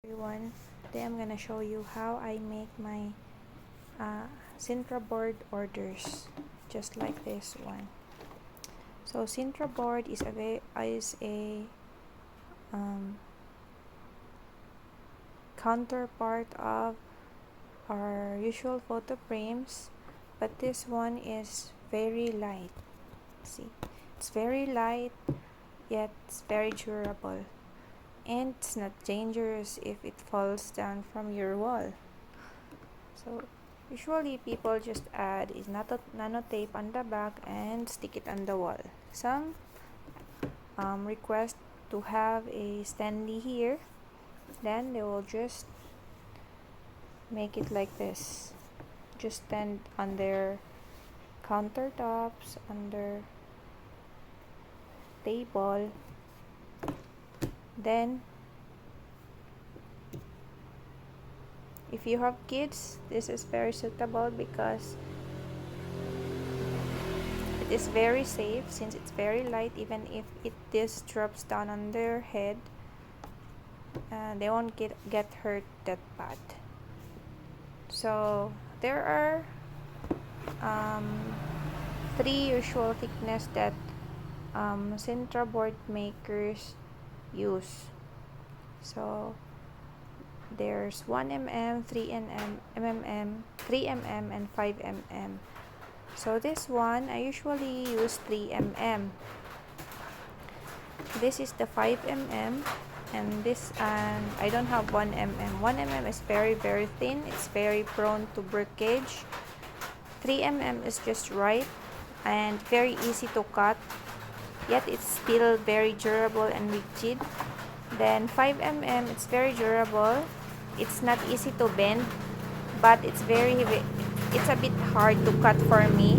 Everyone, today I'm gonna show you how I make my sintra board orders, just like this one. So sintra board is a counterpart of our usual photo frames, but this one is very light. See, it's very light, yet it's very durable, and it's not dangerous if it falls down from your wall. So usually people just add is nano tape on the back and stick it on the wall. Some request to have a standee here, then they will just make it like this. Just stand on their countertops, on their table. Then if you have kids, this is very suitable because it is very safe since it's very light. Even if this drops down on their head, they won't get hurt that bad. So there are three usual thickness that sintra board makers use. So there's 1 mm, 3 mm, 3 mm, and 5 mm. So this one I usually use 3 mm. This is the 5 mm, and this I don't have 1 mm. 1 mm is very thin. It's very prone to breakage. 3 mm is just right and very easy to cut, yet it's still very durable and rigid. Then 5 mm, it's very durable. It's not easy to bend, but it's a bit hard to cut for me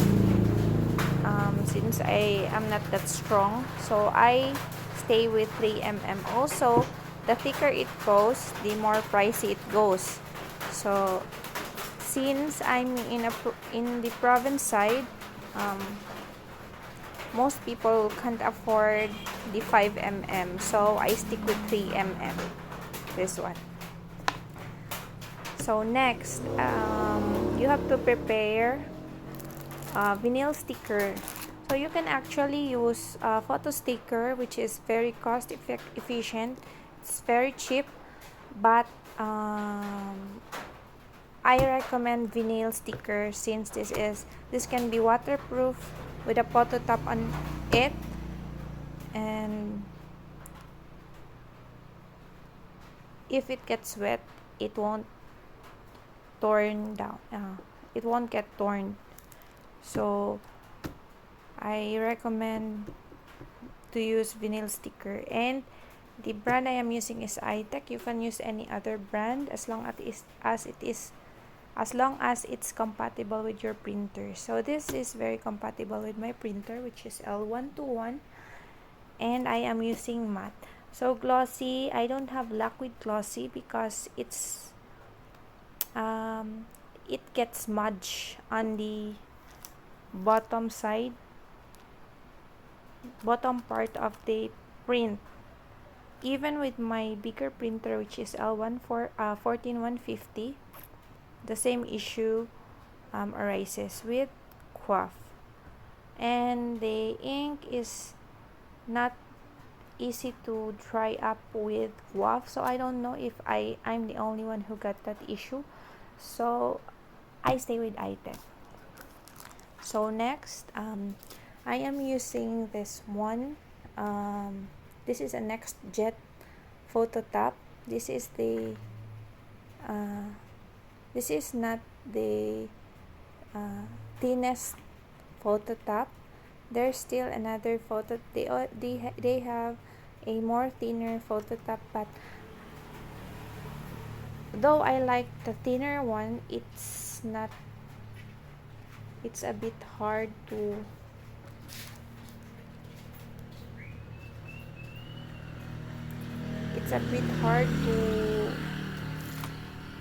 since I am not that strong. So I stay with 3 mm. Also, the thicker it goes, the more pricey it goes. So since I'm in the province side, most people can't afford the 5 mm, so I stick with 3 mm. This one. So next, you have to prepare vinyl sticker. So you can actually use photo sticker, which is very cost efficient. It's very cheap, but I recommend vinyl sticker since this can be waterproof with a photo top on it, and if it gets wet, it won't torn down. It won't get torn. So I recommend to use vinyl sticker, and the brand I am using is iTech. You can use any other brand as long as it's compatible with your printer. So this is very compatible with my printer, which is L121, and I am using matte. So glossy, I don't have luck with glossy because it gets smudged on the bottom part of the print. Even with my bigger printer, which is L14150, the same issue arises with QWAF, and the ink is not easy to dry up with QWAF. So I don't know if I'm the only one who got that issue, so I stay with iTech. So next, I am using this one. This is a Next Jet photo top. This is not the thinnest photo top. There's still another photo. They have a more thinner photo top, but though I like the thinner one, it's a bit hard to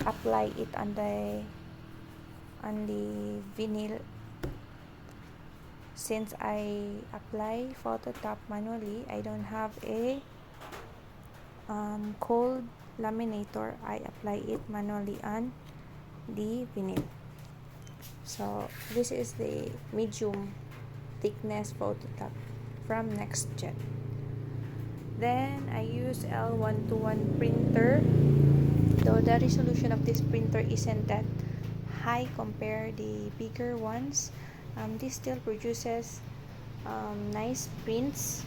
apply it on the vinyl, since I apply photo top manually. I don't have a cold laminator, I apply it manually on the vinyl. So this is the medium thickness phototop from NextJet. Then I use L121 printer. Though the resolution of this printer isn't that high compared the bigger ones, this still produces nice prints,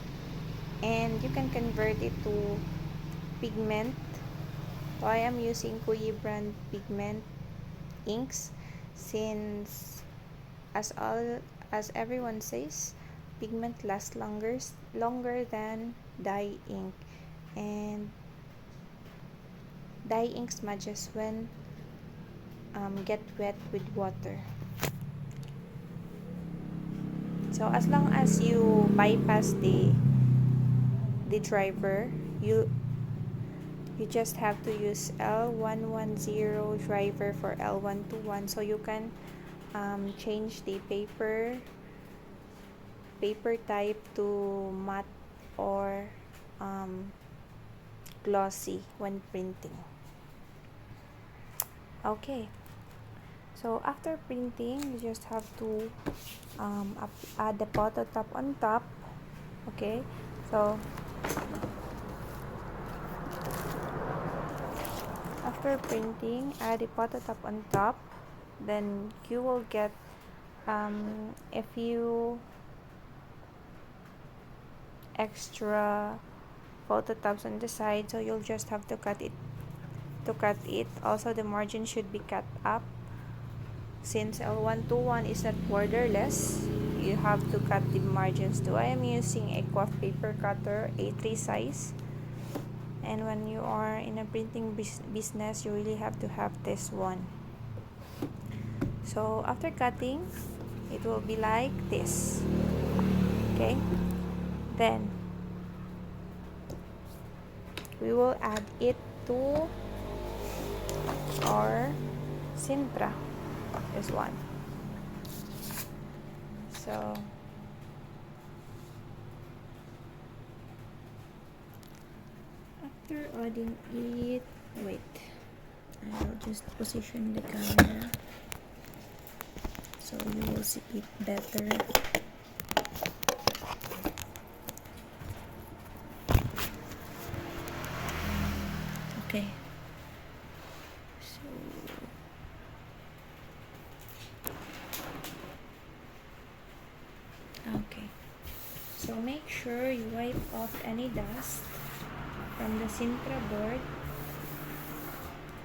and you can convert it to pigment. So I am using Kuyi brand pigment inks, since as everyone says, pigment lasts longer than dye ink, and dye ink smudges when get wet with water. So as long as you bypass the driver, you just have to use L110 driver for L121, so you can change the paper type to matte or glossy when printing. Okay, so after printing, you just have to add the phototop on top. Okay, so after printing, add the phototop on top, then you will get a few extra phototops on the side, so you'll just have to cut it. Also, the margin should be cut up. Since L121 is not borderless, you have to cut the margins too. I am using a cloth paper cutter, A3 size. And when you are in a printing business, you really have to have this one. So after cutting, it will be like this. Okay, then we will add it to our sintra, this one. So after adding it, wait, I'll just position the camera so you will see it better. Okay, so make sure you wipe off any dust from the sintra board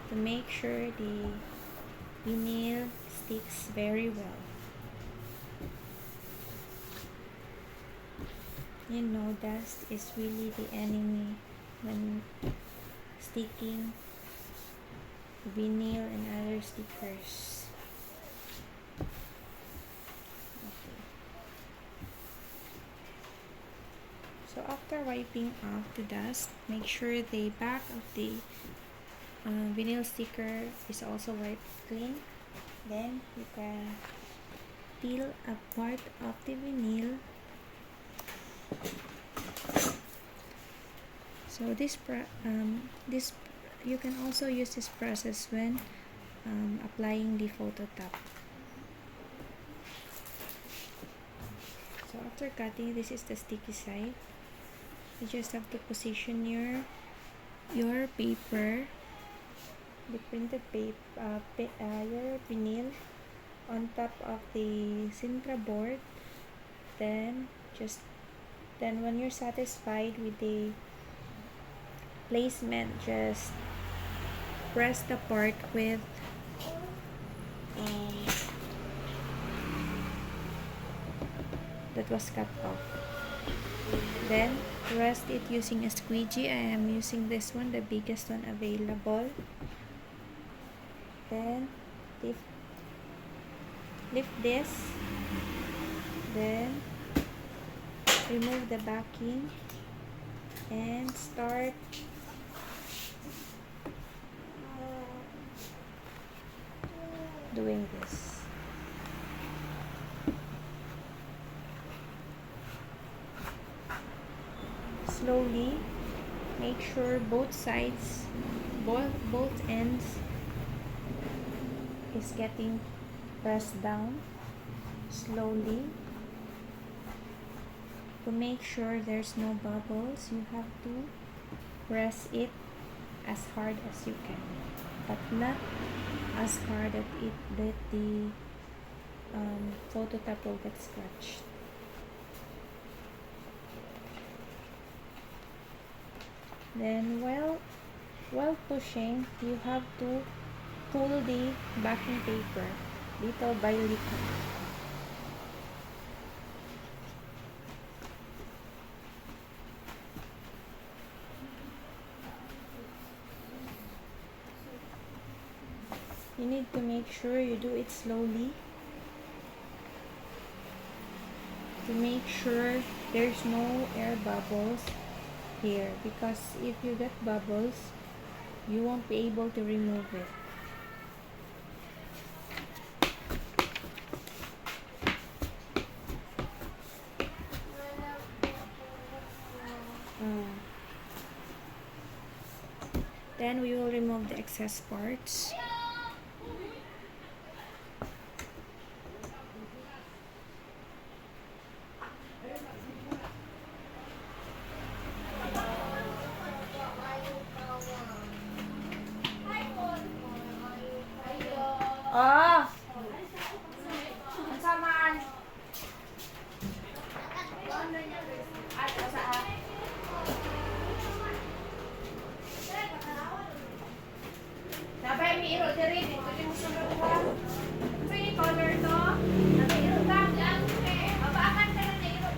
to make sure the vinyl sticks very well. You know, dust is really the enemy when sticking vinyl and other stickers. Okay. So after wiping off the dust, make sure the back of the vinyl sticker is also wiped clean. Then you can peel a part of the vinyl. So this you can also use this process when applying the phototop. So after cutting, this is the sticky side. You just have to position your paper, the printed paper, your vinyl on top of the sintra board. Then when you're satisfied with the placement, just press the part with that was cut off. Then rest it using a squeegee. I am using this one, the biggest one available. Then lift this, then remove the backing and start doing this. Slowly Make sure both sides, both ends is getting pressed down slowly. To make sure there's no bubbles, you have to press it as hard as you can, but not as hard that the photo top will get scratched. Then while pushing, you have to pull the backing paper little by little. You need to make sure you do it slowly to make sure there's no air bubbles here, because if you get bubbles, you won't be able to remove it. Then we will remove the excess parts. Oh! Ang samaan! At saan? Sabay may iro diri, dito mo sunod ka. Sa yung color to, sabay iro ka. Abaakan ka na iro.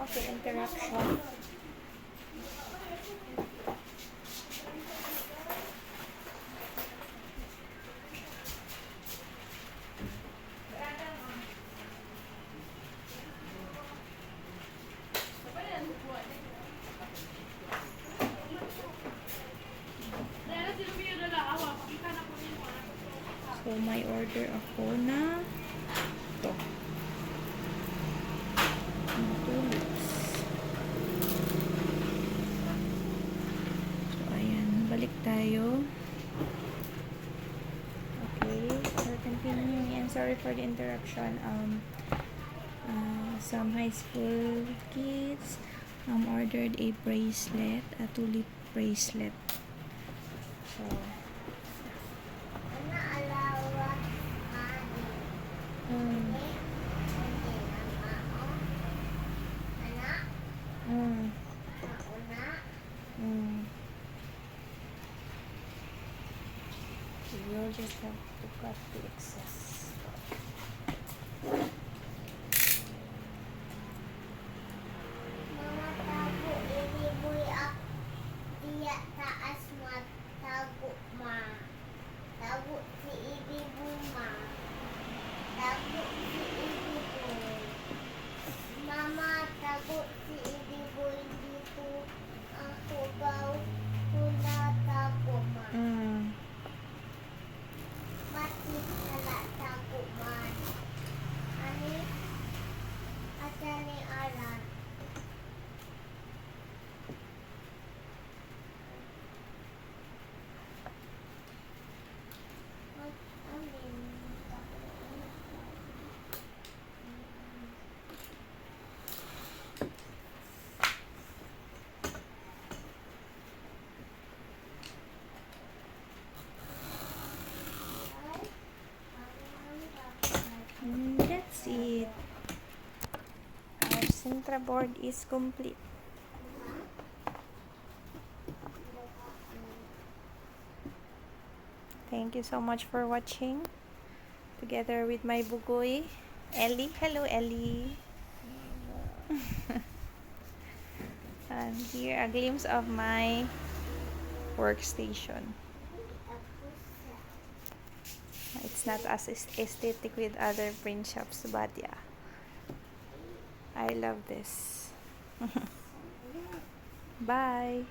Okay, interaction. So, may order ako na ito. Tulips. So, ayan. Balik tayo. Okay. We're continuing. And sorry for the interruption. Some high school kids ordered a bracelet, a tulip bracelet. So, mm, mm, mm. So you'll just have to cut the excess. Mama, tago ini boy ak dia taas mat tago ma tago si ibi buma tago si ibi boy mama tago si ibi boy dito ako gaw kuna tago ma mati kala tago man ani atani alat And that's it. Our sintra board is complete. Thank you so much for watching. Together with my bugoy, Ellie. Hello, Ellie. And here a glimpse of my workstation. It's not as aesthetic with other print shops, but yeah, I love this. Bye.